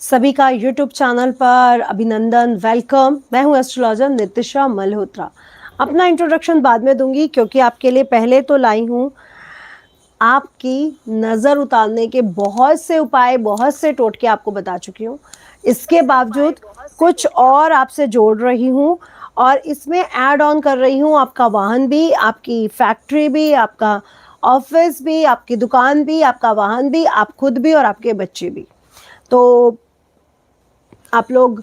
सभी का YouTube channel पर अभिनंदन, वेलकम। मैं हूं एस्ट्रोलॉजर नितिशा मल्होत्रा। अपना इंट्रोडक्शन बाद में दूंगी क्योंकि आपके लिए पहले तो लाई हूं आपकी नज़र उतारने के बहुत से उपाय, बहुत से टोटके आपको बता चुकी हूँ। इसके बावजूद कुछ और आपसे जोड़ रही हूँ और इसमें ऐड ऑन कर रही हूँ आपका वाहन भी, आपकी फैक्ट्री भी, आपका ऑफिस भी, आपकी दुकान भी, आपका वाहन भी, आप खुद भी और आपके बच्चे भी। तो आप लोग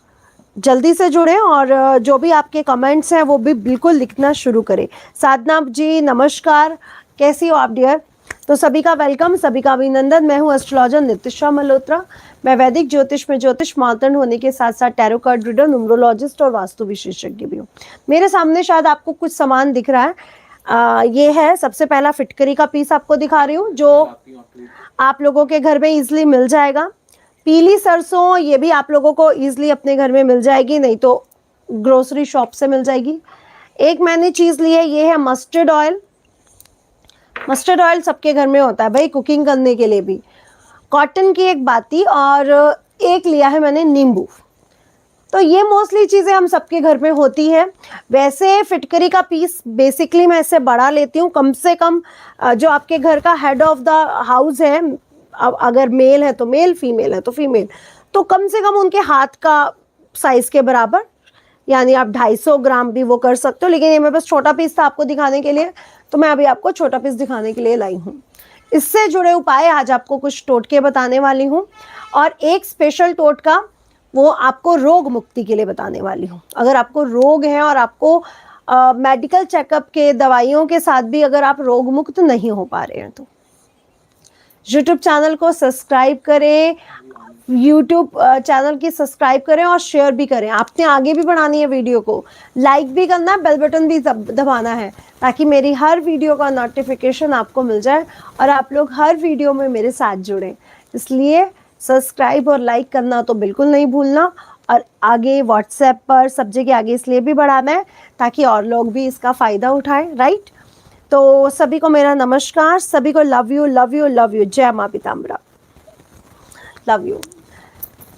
जल्दी से जुड़ें और जो भी आपके कमेंट्स हैं वो भी बिल्कुल लिखना शुरू करें। साधना जी नमस्कार, कैसी हो आप डियर? तो सभी का वेलकम, सभी का अभिनंदन। मैं हूं एस्ट्रोलॉजर नितिशा मल्होत्रा। मैं वैदिक ज्योतिष में ज्योतिष मातंड होने के साथ साथ टैरो कार्ड रीडर, न्यूमरोलॉजिस्ट और वास्तु विशेषज्ञ भी हूँ। मेरे सामने शायद आपको कुछ सामान दिख रहा है। ये है सबसे पहला फिटकरी का पीस आपको दिखा रही हूँ जो आप लोगों के घर में इजिली मिल जाएगा। पीली सरसों, ये भी आप लोगों को इजीली अपने घर में मिल जाएगी, नहीं तो ग्रोसरी शॉप से मिल जाएगी। एक मैंने चीज़ ली है, ये है मस्टर्ड ऑयल। मस्टर्ड ऑयल सबके घर में होता है भाई, कुकिंग करने के लिए भी। कॉटन की एक बाती और एक लिया है मैंने नींबू। तो ये मोस्टली चीज़ें हम सबके घर में होती है। वैसे फिटकरी का पीस बेसिकली मैं इससे बड़ा लेती हूँ, कम से कम जो आपके घर का हेड ऑफ द हाउस है, अब अगर मेल है तो मेल, फीमेल है तो फीमेल, तो कम से कम उनके हाथ का साइज के बराबर, यानी आप 250 ग्राम भी वो कर सकते हो। लेकिन ये मेरे पास छोटा पीस था आपको दिखाने के लिए, तो मैं अभी आपको छोटा पीस दिखाने के लिए लाई हूँ। इससे जुड़े उपाय आज आपको कुछ टोटके बताने वाली हूँ और एक स्पेशल टोटका वो आपको रोग मुक्ति के लिए बताने वाली हूँ। अगर आपको रोग है और आपको मेडिकल चेकअप के दवाइयों के साथ भी अगर आप रोग मुक्त नहीं हो पा रहे हैं तो YouTube चैनल को सब्सक्राइब करें, YouTube चैनल की सब्सक्राइब करें और शेयर भी करें। आपने आगे भी बढ़ानी है वीडियो को, लाइक भी करना है, बेल बटन भी दबाना है ताकि मेरी हर वीडियो का नोटिफिकेशन आपको मिल जाए और आप लोग हर वीडियो में मेरे साथ जुड़ें। इसलिए सब्सक्राइब और लाइक करना तो बिल्कुल नहीं भूलना। और आगे व्हाट्सएप पर सब जगह आगे इसलिए भी बढ़ाना है ताकि और लोग भी इसका फ़ायदा उठाएं, राइट? तो सभी को मेरा नमस्कार, सभी को love you love you love you, जय माँ पीताम्बरा, लव यू।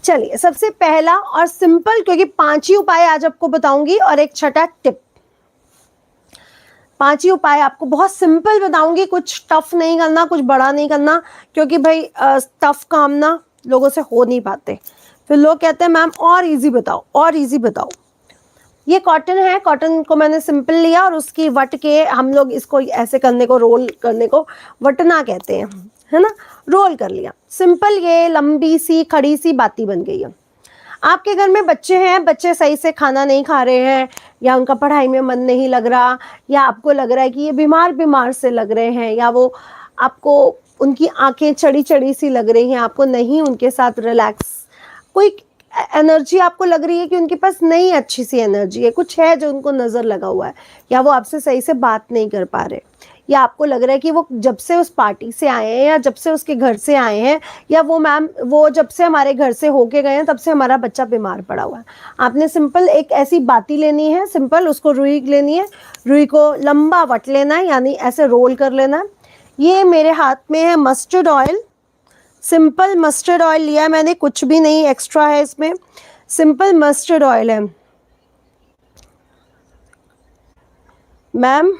चलिए, सबसे पहला और सिंपल, क्योंकि 5 ही उपाय आज आपको बताऊंगी और एक छठा टिप। 5 ही उपाय आपको बहुत सिंपल बताऊंगी, कुछ टफ नहीं करना, कुछ बड़ा नहीं करना, क्योंकि भाई टफ काम ना लोगों से हो नहीं पाते। फिर लोग कहते हैं मैम और इजी बताओ, और इजी बताओ। ये कॉटन है, कॉटन को मैंने सिंपल लिया और उसकी वट के, हम लोग इसको ऐसे करने को, रोल करने को वटना कहते हैं, है ना? रोल कर लिया सिंपल, ये लंबी सी खड़ी सी बाती बन गई है। आपके घर में बच्चे हैं, बच्चे सही से खाना नहीं खा रहे हैं, या उनका पढ़ाई में मन नहीं लग रहा, या आपको लग रहा है कि ये बीमार बीमार से लग रहे हैं, या वो आपको उनकी आंखें चढ़ी चढ़ी सी लग रही हैं, आपको नहीं उनके साथ रिलैक्स, कोई एनर्जी आपको लग रही है कि उनके पास नहीं अच्छी सी एनर्जी है, कुछ है जो उनको नज़र लगा हुआ है, या वो आपसे सही से बात नहीं कर पा रहे, या आपको लग रहा है कि वो जब से उस पार्टी से आए हैं या जब से उसके घर से आए हैं, या वो मैम वो जब से हमारे घर से होके गए हैं तब से हमारा बच्चा बीमार पड़ा हुआ है। आपने सिंपल एक ऐसी बाती लेनी है, सिंपल उसको रुई लेनी है, रुई को लंबा वट लेना है, यानी ऐसे रोल कर लेना है। ये मेरे हाथ में है mustard oil, simple mustard oil लिया है मैंने, कुछ भी नहीं एक्स्ट्रा है इसमें, सिंपल मस्टर्ड ऑयल है। मैम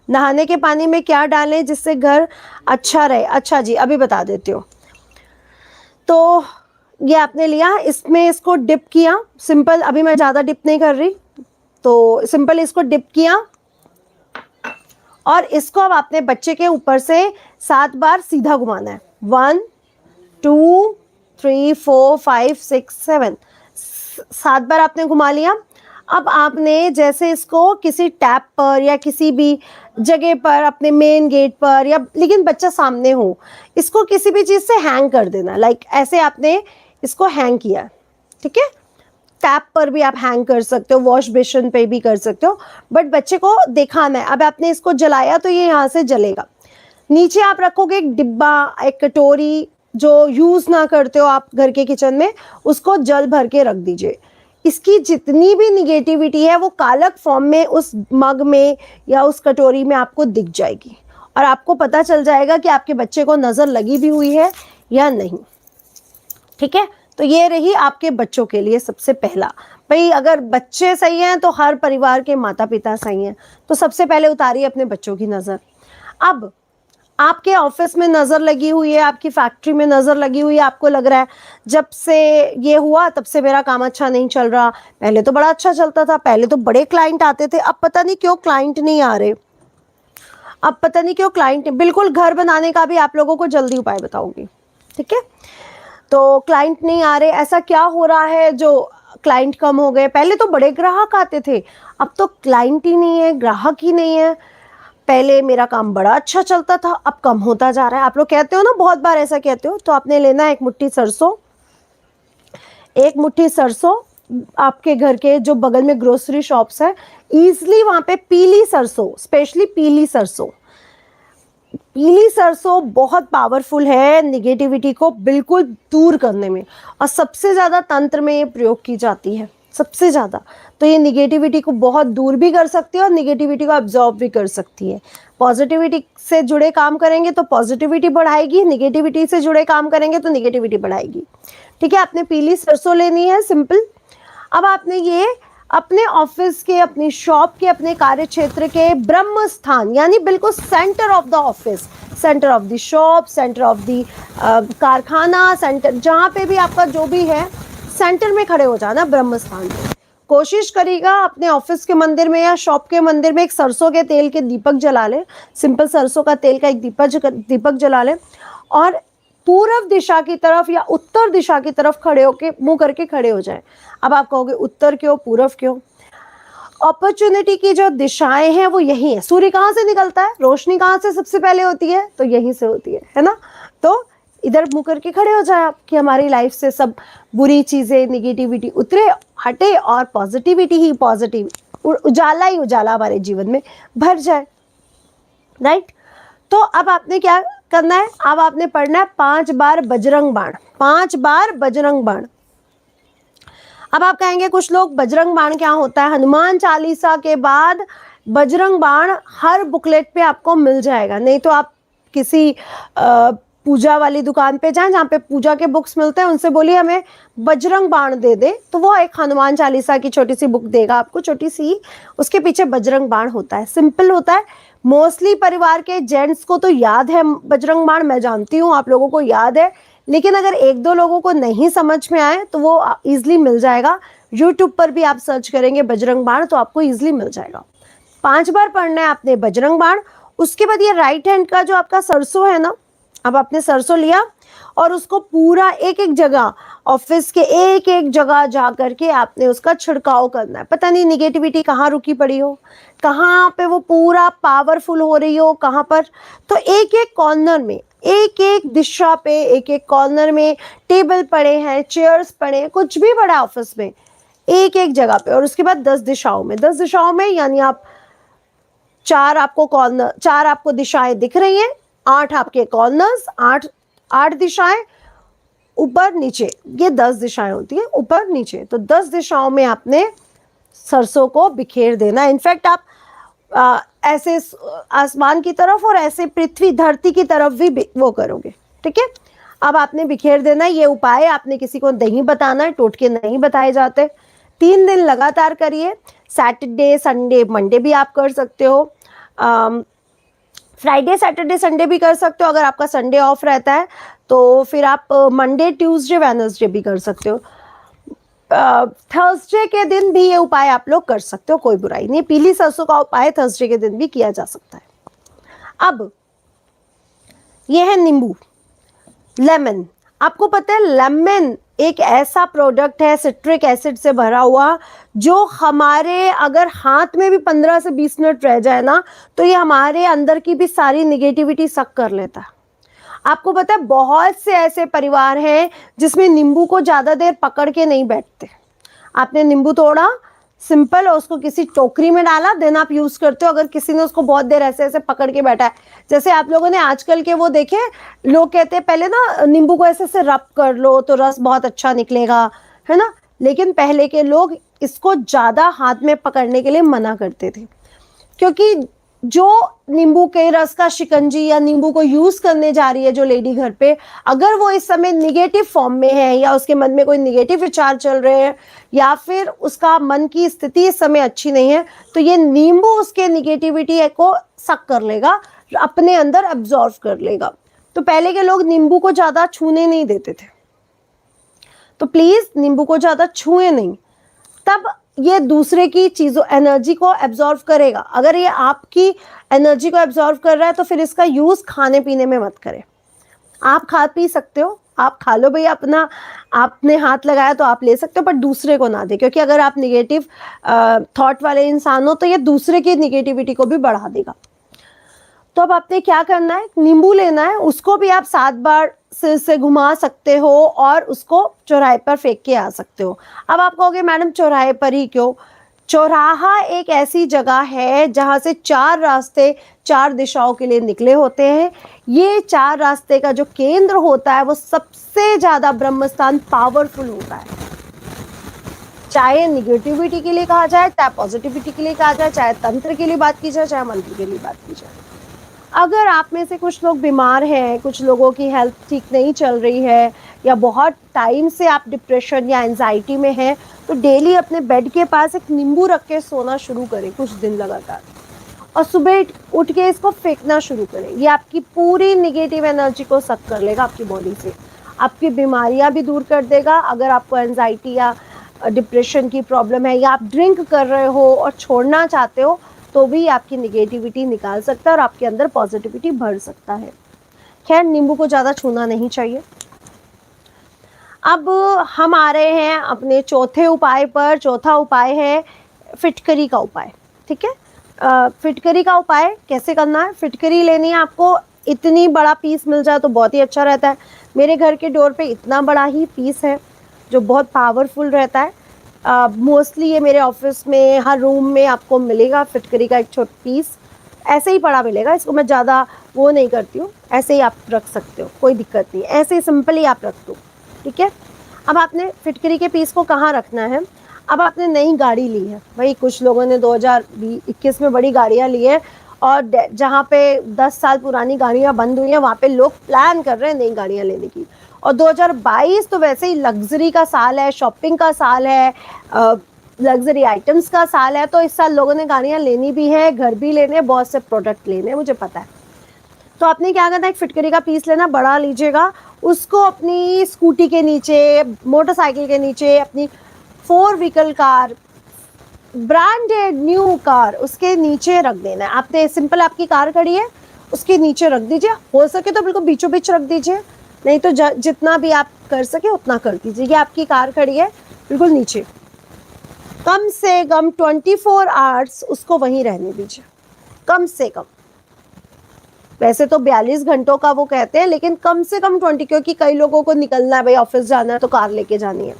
नहाने के पानी में क्या डालें जिससे घर अच्छा रहे? अच्छा जी, अभी बता देती हूँ। तो ये आपने लिया, इसमें इसको डिप किया सिंपल, अभी मैं ज़्यादा डिप नहीं कर रही, तो सिंपल इसको डिप किया और इसको अब आपने बच्चे के ऊपर से 7 बार सीधा घुमाना है। 1 2 3 4 5 6 7, 7 बार आपने घुमा लिया। अब आपने जैसे इसको किसी टैप पर या किसी भी जगह पर, अपने मेन गेट पर, या लेकिन बच्चा सामने हो, इसको किसी भी चीज़ से हैंग कर देना। लाइक ऐसे आपने इसको हैंग किया, ठीक है? टैप पर भी आप हैंग कर सकते हो, वॉश बेसिन पे भी कर सकते हो, बट बच्चे को दिखाना है। अब आपने इसको जलाया तो ये यहाँ से जलेगा। नीचे आप रखोगे एक डिब्बा, एक कटोरी जो यूज़ ना करते हो आप घर के किचन में, उसको जल भर के रख दीजिए। इसकी जितनी भी निगेटिविटी है वो कालक फॉर्म में उस मग में या उस कटोरी में आपको दिख जाएगी और आपको पता चल जाएगा कि आपके बच्चे को नज़र लगी भी हुई है या नहीं, ठीक है? तो ये रही आपके बच्चों के लिए सबसे पहला। भाई अगर बच्चे सही हैं तो हर परिवार के माता पिता सही हैं। तो सबसे पहले उतारिए अपने बच्चों की नज़र। अब आपके ऑफिस में नज़र लगी हुई है, आपकी फैक्ट्री में नज़र लगी हुई है, आपको लग रहा है जब से ये हुआ तब से मेरा काम अच्छा नहीं चल रहा, पहले तो बड़ा अच्छा चलता था, पहले तो बड़े क्लाइंट आते थे, अब पता नहीं क्यों क्लाइंट नहीं आ रहे, अब पता नहीं क्यों क्लाइंट। बिल्कुल घर बनाने का भी आप लोगों को जल्दी उपाय बताऊंगी, ठीक है। तो क्लाइंट नहीं आ रहे, ऐसा क्या हो रहा है जो क्लाइंट कम हो गए? पहले तो बड़े ग्राहक आते थे, अब तो क्लाइंट ही नहीं है, ग्राहक ही नहीं है। पहले मेरा काम बड़ा अच्छा चलता था, अब कम होता जा रहा है। आप लोग कहते हो ना, बहुत बार ऐसा कहते हो। तो आपने लेना है एक मुट्ठी सरसों, एक मुट्ठी सरसों, आपके घर के जो बगल में ग्रोसरी शॉप्स है, ईजिली वहां पे पीली सरसों, स्पेशली पीली सरसों, पीली सरसों बहुत पावरफुल है निगेटिविटी को बिल्कुल दूर करने में, और सबसे ज़्यादा तंत्र में ये प्रयोग की जाती है, सबसे ज़्यादा। तो ये निगेटिविटी को बहुत दूर भी कर सकती है और निगेटिविटी को अब्जॉर्ब भी कर सकती है। पॉजिटिविटी से जुड़े काम करेंगे तो पॉजिटिविटी बढ़ाएगी, निगेटिविटी से जुड़े काम करेंगे तो निगेटिविटी बढ़ाएगी, ठीक है। आपने पीली सरसों लेनी है, सिंपल। अब आपने ये अपने ऑफिस के, अपनी शॉप के, अपने कार्य क्षेत्र के ब्रह्म स्थान, यानी बिल्कुल centre of the office, centre of the shop, centre of the कारखाना, सेंटर जहाँ पे भी आपका जो भी है, सेंटर में खड़े हो जाना, ब्रह्म स्थान पे। कोशिश करिएगा अपने ऑफिस के मंदिर में या शॉप के मंदिर में एक सरसों के तेल के दीपक जला लें, सिंपल सरसों का तेल का एक दीपक जला लें, और पूर्व दिशा की तरफ या उत्तर दिशा की तरफ खड़े होके, मुंह करके खड़े हो जाएं। अब आप कहोगे उत्तर क्यों, पूर्व क्यों? अपॉर्चुनिटी की जो दिशाएं हैं वो यही है। सूर्य कहाँ से निकलता है, रोशनी कहाँ से सबसे पहले होती है, तो यहीं से होती है ना। तो इधर मुंह करके खड़े हो जाए आप कि हमारी लाइफ से सब बुरी चीजें, निगेटिविटी उतरे, हटे, और पॉजिटिविटी ही पॉजिटिव, उजाला ही उजाला हमारे जीवन में भर जाए, राइट। तो अब आपने क्या करना है, अब आपने पढ़ना है 5 बार बजरंग बाण, 5 बार बजरंग बाण। अब आप कहेंगे कुछ लोग बजरंग बाण क्या होता है? हनुमान चालीसा के बाद बजरंग बाण हर बुकलेट पे आपको मिल जाएगा, नहीं तो आप किसी पूजा वाली दुकान पे जाएं जहाँ पे पूजा के बुक्स मिलते हैं, उनसे बोलिए हमें बजरंग बाण दे दे, तो वो एक हनुमान चालीसा की छोटी सी बुक देगा आपको, छोटी सी, उसके पीछे बजरंग बाण होता है, सिंपल होता है। मोस्टली परिवार के जेंट्स को तो याद है बजरंग बाण, मैं जानती हूँ आप लोगों को याद है, लेकिन अगर एक दो लोगों को नहीं समझ में आए तो वो इजिली मिल जाएगा। यूट्यूब पर भी आप सर्च करेंगे बजरंग बाण तो आपको इजिली मिल जाएगा। 5 बार पढ़ना है आपने बजरंग बाण। उसके बाद ये राइट हैंड का जो आपका सरसों है ना, अब आपने सरसों लिया और उसको पूरा एक एक जगह, ऑफिस के एक एक जगह जा करके आपने उसका छिड़काव करना है। पता नहीं निगेटिविटी कहाँ रुकी पड़ी हो, कहाँ पे वो पूरा पावरफुल हो रही हो, कहाँ पर, तो एक एक कॉर्नर में, एक एक दिशा पे, एक एक कॉर्नर में टेबल पड़े हैं, चेयर्स पड़े हैं, कुछ भी पड़ा ऑफिस में, एक एक जगह पे। और उसके बाद 10 दिशाओं में, 10 दिशाओं में यानी आप 4 आपको कॉर्नर, 4 आपको दिशाएं दिख रही हैं, 8 आपके कॉर्नर्स, 8 दिशाएं ऊपर नीचे, ये 10 दिशाएं होती है ऊपर नीचे। तो 10 दिशाओं में आपने सरसों को बिखेर देना। इनफैक्ट आप ऐसे आसमान की तरफ और ऐसे पृथ्वी धरती की तरफ भी वो करोगे, ठीक है। अब आपने बिखेर देना। ये उपाय आपने किसी को नहीं बताना है, टोटके नहीं बताए जाते। 3 दिन लगातार करिए, सैटरडे संडे मंडे भी आप कर सकते हो, फ्राइडे सैटरडे संडे भी कर सकते हो। अगर आपका संडे ऑफ रहता है तो फिर आप मंडे ट्यूसडे वेडनेसडे भी कर सकते हो। थर्सडे के दिन भी ये उपाय आप लोग कर सकते हो, कोई बुराई नहीं। पीली सरसों का उपाय थर्सडे के दिन भी किया जा सकता है। अब ये है नींबू, लेमन। आपको पता है लेमन एक ऐसा प्रोडक्ट है सिट्रिक एसिड से भरा हुआ, जो हमारे अगर हाथ में भी 15 से 20 मिनट रह जाए ना, तो ये हमारे अंदर की भी सारी निगेटिविटी सक कर लेता है। आपको पता है बहुत से ऐसे परिवार हैं जिसमें नींबू को ज़्यादा देर पकड़ के नहीं बैठते। आपने नींबू तोड़ा सिंपल और उसको किसी टोकरी में डाला, देन आप यूज़ करते हो। अगर किसी ने उसको बहुत देर ऐसे ऐसे पकड़ के बैठा है, जैसे आप लोगों ने आजकल के वो देखे, लोग कहते हैं पहले ना नींबू को ऐसे ऐसे रब कर लो तो रस बहुत अच्छा निकलेगा, है ना। लेकिन पहले के लोग इसको ज़्यादा हाथ में पकड़ने के लिए मना करते थे, क्योंकि जो नींबू के रस का शिकंजी या नींबू को यूज करने जा रही है जो लेडी घर पे, अगर वो इस समय निगेटिव फॉर्म में है या उसके मन में कोई निगेटिव विचार चल रहे हैं या फिर उसका मन की स्थिति इस समय अच्छी नहीं है, तो ये नींबू उसके निगेटिविटी को सक कर लेगा, अपने अंदर एब्जॉर्व कर लेगा। तो पहले के लोग नींबू को ज्यादा छूने नहीं देते थे, तो प्लीज नींबू को ज्यादा छुए नहीं, तब ये दूसरे की चीजों एनर्जी को एब्जॉर्व करेगा। अगर ये आपकी एनर्जी को एब्जॉर्व कर रहा है तो फिर इसका यूज खाने पीने में मत करें। आप खा पी सकते हो, आप खा लो भैया, अपना आपने हाथ लगाया तो आप ले सकते हो, पर दूसरे को ना दे, क्योंकि अगर आप निगेटिव थॉट वाले इंसान हो तो ये दूसरे की निगेटिविटी को भी बढ़ा देगा। तो अब आपने क्या करना है, नींबू लेना है, उसको भी आप 7 बार सिर से घुमा सकते हो और उसको चौराहे पर फेंक के आ सकते हो। अब आप कहोगे मैडम चौराहे पर ही क्यों? चौराहा एक ऐसी जगह है जहां से 4 रास्ते 4 दिशाओं के लिए निकले होते हैं। ये 4 रास्ते का जो केंद्र होता है वो सबसे ज्यादा ब्रह्मस्थान पावरफुल होता है। चाहे निगेटिविटी के लिए कहा जाए, चाहे पॉजिटिविटी के लिए कहा जाए, चाहे तंत्र के लिए बात की जाए, चाहे मंत्र के लिए बात की जाए। अगर आप में से कुछ लोग बीमार हैं, कुछ लोगों की हेल्थ ठीक नहीं चल रही है, या बहुत टाइम से आप डिप्रेशन या एंजाइटी में हैं, तो डेली अपने बेड के पास एक नींबू रख के सोना शुरू करें कुछ दिन लगातार, और सुबह उठ के इसको फेंकना शुरू करें। ये आपकी पूरी निगेटिव एनर्जी को सक कर लेगा आपकी बॉडी से, आपकी बीमारियां भी दूर कर देगा। अगर आपको एंजाइटी या डिप्रेशन की प्रॉब्लम है, या आप ड्रिंक कर रहे हो और छोड़ना चाहते हो, तो भी आपकी निगेटिविटी निकाल सकता है और आपके अंदर पॉजिटिविटी भर सकता है। खैर, नींबू को ज़्यादा छूना नहीं चाहिए। अब हम आ रहे हैं अपने चौथे उपाय पर। चौथा उपाय है फिटकरी का उपाय। ठीक है, फिटकरी का उपाय कैसे करना है? फिटकरी लेनी है आपको, इतनी बड़ा पीस मिल जाए तो बहुत ही अच्छा रहता है। मेरे घर के डोर पे इतना बड़ा ही पीस है जो बहुत पावरफुल रहता है। मोस्टली ये मेरे ऑफिस में हर रूम में आपको मिलेगा फिटकरी का एक छोटा पीस, ऐसे ही पड़ा मिलेगा। इसको मैं ज़्यादा वो नहीं करती हूँ, ऐसे ही आप रख सकते हो, कोई दिक्कत नहीं, ऐसे ही सिंपल ही आप रख दो। ठीक है, अब आपने फिटकरी के पीस को कहाँ रखना है? अब आपने नई गाड़ी ली है भाई, कुछ लोगों ने 2021 में बड़ी गाड़ियाँ ली है, और जहाँ पे 10 साल पुरानी गाड़ियाँ बंद हुई हैं वहाँ पे लोग प्लान कर रहे हैं नई गाड़ियाँ लेने की। और 2022 तो वैसे ही लग्जरी का साल है, शॉपिंग का साल है, लग्जरी आइटम्स का साल है, तो इस साल लोगों ने गाड़ियाँ लेनी भी है, घर भी लेने, बहुत से प्रोडक्ट लेने, मुझे पता है। तो आपने क्या करना है, एक फिटकरी का पीस लेना, बड़ा लीजिएगा, उसको अपनी स्कूटी के नीचे, मोटरसाइकिल के नीचे, अपनी 4 vehicle car, branded new car, उसके नीचे रख देना है। आपने सिंपल, आपकी कार खड़ी है उसके नीचे रख दीजिए, हो सके तो बिल्कुल बीचों बीच रख दीजिए, नहीं तो जितना भी आप कर सके उतना कर दीजिए। ये आपकी कार खड़ी है बिल्कुल नीचे, कम से कम 24 आवर्स उसको वहीं रहने दीजिए, कम से कम। वैसे तो 42 घंटों का वो कहते हैं, लेकिन कम से कम 20, क्योंकि कई लोगों को निकलना है भाई, ऑफिस जाना है तो कार लेके जानी है।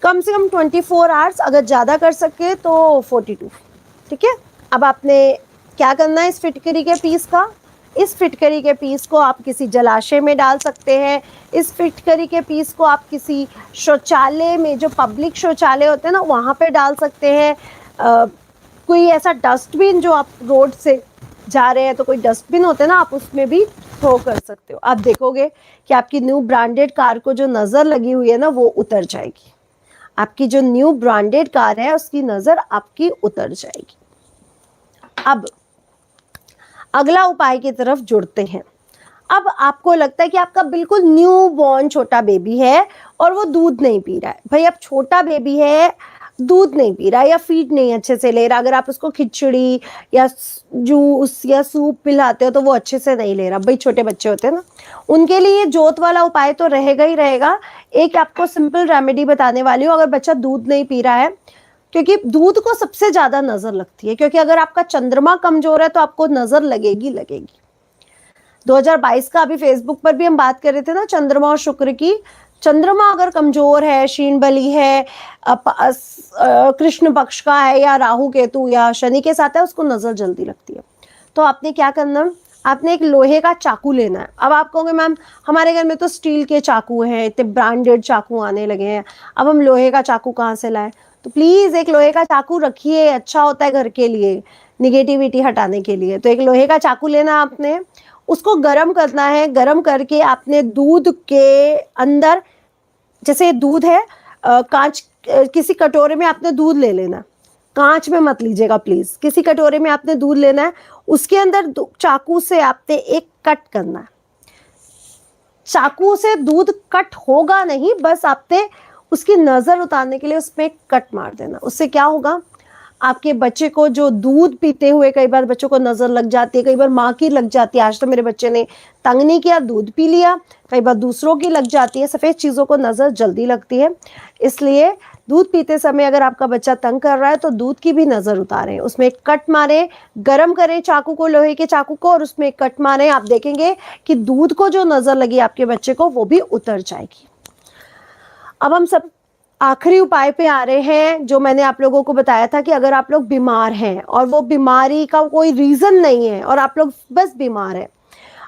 कम से कम 24 आवर्स, अगर ज़्यादा कर सके तो 42। ठीक है, अब आपने क्या करना है इस फिटकरी के पीस का? इस फिटकरी के पीस को आप किसी जलाशय में डाल सकते हैं। इस फिटकरी के पीस को आप किसी शौचालय में, जो पब्लिक शौचालय होते हैं ना, वहाँ पे डाल सकते हैं। कोई ऐसा डस्टबिन, जो आप रोड से जा रहे हैं तो कोई डस्टबिन होते हैं ना, आप उसमें भी थ्रो कर सकते हो। आप देखोगे कि आपकी न्यू ब्रांडेड कार को जो नज़र लगी हुई है ना, वो उतर जाएगी। आपकी जो न्यू ब्रांडेड कार है उसकी नज़र आपकी उतर जाएगी। अब अगला उपाय की तरफ जुड़ते हैं। अब आपको लगता है कि आपका बिल्कुल न्यू बॉर्न छोटा बेबी है और वो दूध नहीं पी रहा है। भाई, अब छोटा बेबी है, दूध नहीं पी रहा या फीड नहीं अच्छे से ले रहा, अगर आप उसको खिचड़ी या जूस या सूप पिलाते हो तो वो अच्छे से नहीं ले रहा। भाई, छोटे बच्चे होते हैं ना, उनके लिए जोत वाला उपाय तो रहेगा ही रहेगा। एक आपको सिंपल रेमेडी बताने वाली हूँ। अगर बच्चा दूध नहीं पी रहा है, क्योंकि दूध को सबसे ज्यादा नजर लगती है, क्योंकि अगर आपका चंद्रमा कमजोर है तो आपको नजर लगेगी लगेगी। 2022 का अभी फेसबुक पर भी हम बात कर रहे थे ना, चंद्रमा और शुक्र की। चंद्रमा अगर कमजोर है, क्षीण बली है, कृष्ण पक्ष का है, या राहु केतु या शनि के साथ है, उसको नजर जल्दी लगती है। तो आपने क्या करना, आपने एक लोहे का चाकू लेना है। अब आप कहोगे मैम हमारे घर में तो स्टील के चाकू हैं, इतने ब्रांडेड चाकू आने लगे हैं, अब हम लोहे का चाकू कहाँ से लाएं? तो प्लीज एक लोहे का चाकू रखिए, अच्छा होता है घर के लिए। निगेटिविटी हटाने के लिए। तो एक लोहे का चाकू लेना आपने, उसको गरम करना है। गरम करके आपने दूध के अंदर, जैसे दूध है कांच, किसी कटोरे में आपने दूध ले लेना, कांच में मत लीजिएगा प्लीज, किसी कटोरे में आपने दूध लेना है। उसके अंदर चाकू से आपने एक कट करना है। चाकू से दूध कट होगा नहीं, बस आपने उसकी नजर उतारने के लिए उसमें कट मार देना। उससे क्या होगा, आपके बच्चे को जो दूध पीते हुए कई बार बच्चों को नजर लग जाती है, कई बार माँ की लग जाती है। आज तो मेरे बच्चे ने तंग नहीं किया, दूध पी लिया। कई बार दूसरों की लग जाती है, सफेद चीजों को नजर जल्दी लगती है। इसलिए दूध पीते समय अगर आपका बच्चा तंग कर रहा है तो दूध की भी नजर उतारें, उसमें एक कट मारें, गरम करें चाकू को, लोहे के चाकू को, और उसमें एक कट मारें। आप देखेंगे कि दूध को जो नजर लगी आपके बच्चे को वो भी उतर जाएगी। अब हम सब आखिरी उपाय पे आ रहे हैं, जो मैंने आप लोगों को बताया था कि अगर आप लोग बीमार हैं और वो बीमारी का कोई रीजन नहीं है और आप लोग बस बीमार है,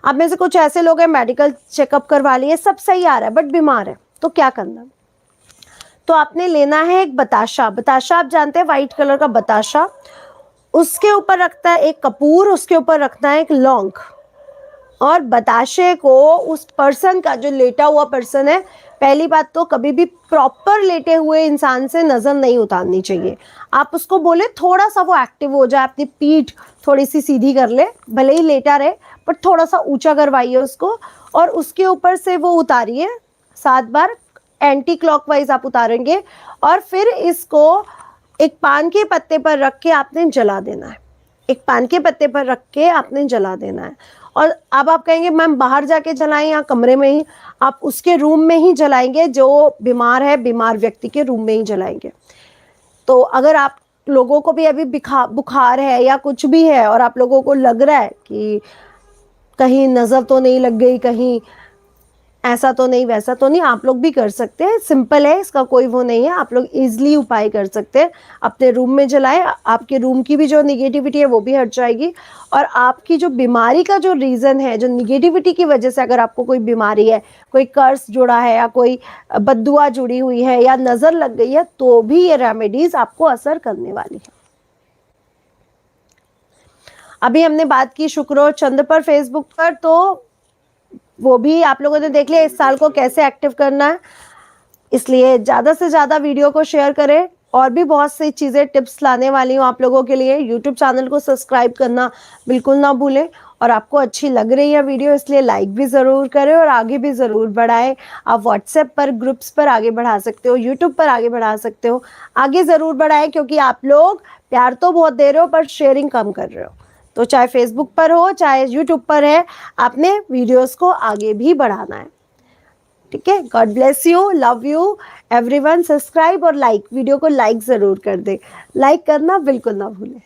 आप में से कुछ ऐसे लोग हैं मेडिकल चेकअप करवा लिए, सब सही आ रहा है बट बीमार है, तो क्या करना। तो आपने लेना है एक बताशा। बताशा आप जानते हैं, व्हाइट कलर का बताशा। उसके ऊपर रखता है एक कपूर, उसके ऊपर रखना है एक लौंग, और बताशे को उस पर्सन का, जो लेटा हुआ पर्सन है, पहली बात तो कभी भी प्रॉपर लेटे हुए इंसान से नजर नहीं उतारनी चाहिए। आप उसको बोले थोड़ा सा वो एक्टिव हो जाए, अपनी पीठ थोड़ी सी सीधी कर ले, भले ही लेटा रहे बट थोड़ा सा ऊंचा करवाइए उसको, और उसके ऊपर से वो उतारिए 7 बार, एंटी क्लॉकवाइज आप उतारेंगे। और फिर इसको एक पान के पत्ते पर रख के आपने जला देना है। एक पान के पत्ते पर रख के आपने जला देना है। और अब आप कहेंगे मैम बाहर जाके जलाएं या कमरे में ही, आप उसके रूम में ही जलाएंगे, जो बीमार है, बीमार व्यक्ति के रूम में ही जलाएंगे। तो अगर आप लोगों को भी अभी बुखार है या कुछ भी है और आप लोगों को लग रहा है कि कहीं नजर तो नहीं लग गई, कहीं ऐसा तो नहीं, वैसा तो नहीं, आप लोग भी कर सकते हैं। सिंपल है, इसका कोई वो नहीं है, आप लोग इजीली उपाय कर सकते हैं। अपने रूम में जलाएं, आपके रूम की भी जो निगेटिविटी है वो भी हट जाएगी। और आपकी जो बीमारी का जो रीज़न है, जो निगेटिविटी की वजह से अगर आपको कोई बीमारी है, कोई कर्स जुड़ा है या कोई बद्दुआ जुड़ी हुई है या नज़र लग गई है, तो भी ये रेमेडीज़ आपको असर करने वाली है। अभी हमने बात की शुक्र और चंद्र पर फेसबुक पर, तो वो भी आप लोगों ने देख लिया इस साल को कैसे एक्टिव करना है। इसलिए ज़्यादा से ज़्यादा वीडियो को शेयर करें। और भी बहुत सी चीज़ें, टिप्स लाने वाली हूँ आप लोगों के लिए। यूट्यूब चैनल को सब्सक्राइब करना बिल्कुल ना भूलें। और आपको अच्छी लग रही है वीडियो, इसलिए लाइक भी ज़रूर करें और आगे भी ज़रूर बढ़ाएं। आप व्हाट्सएप पर ग्रुप्स पर आगे बढ़ा सकते हो, यूट्यूब पर आगे बढ़ा सकते हो। आगे ज़रूर बढ़ाएं, क्योंकि आप लोग प्यार तो बहुत दे रहे हो पर शेयरिंग कम कर रहे हो। तो चाहे फेसबुक पर हो चाहे यूट्यूब पर है, आपने वीडियोस को आगे भी बढ़ाना है। ठीक है, God bless you, love you everyone. Subscribe और लाइक, वीडियो को लाइक ज़रूर कर दे, लाइक करना बिल्कुल ना भूलें।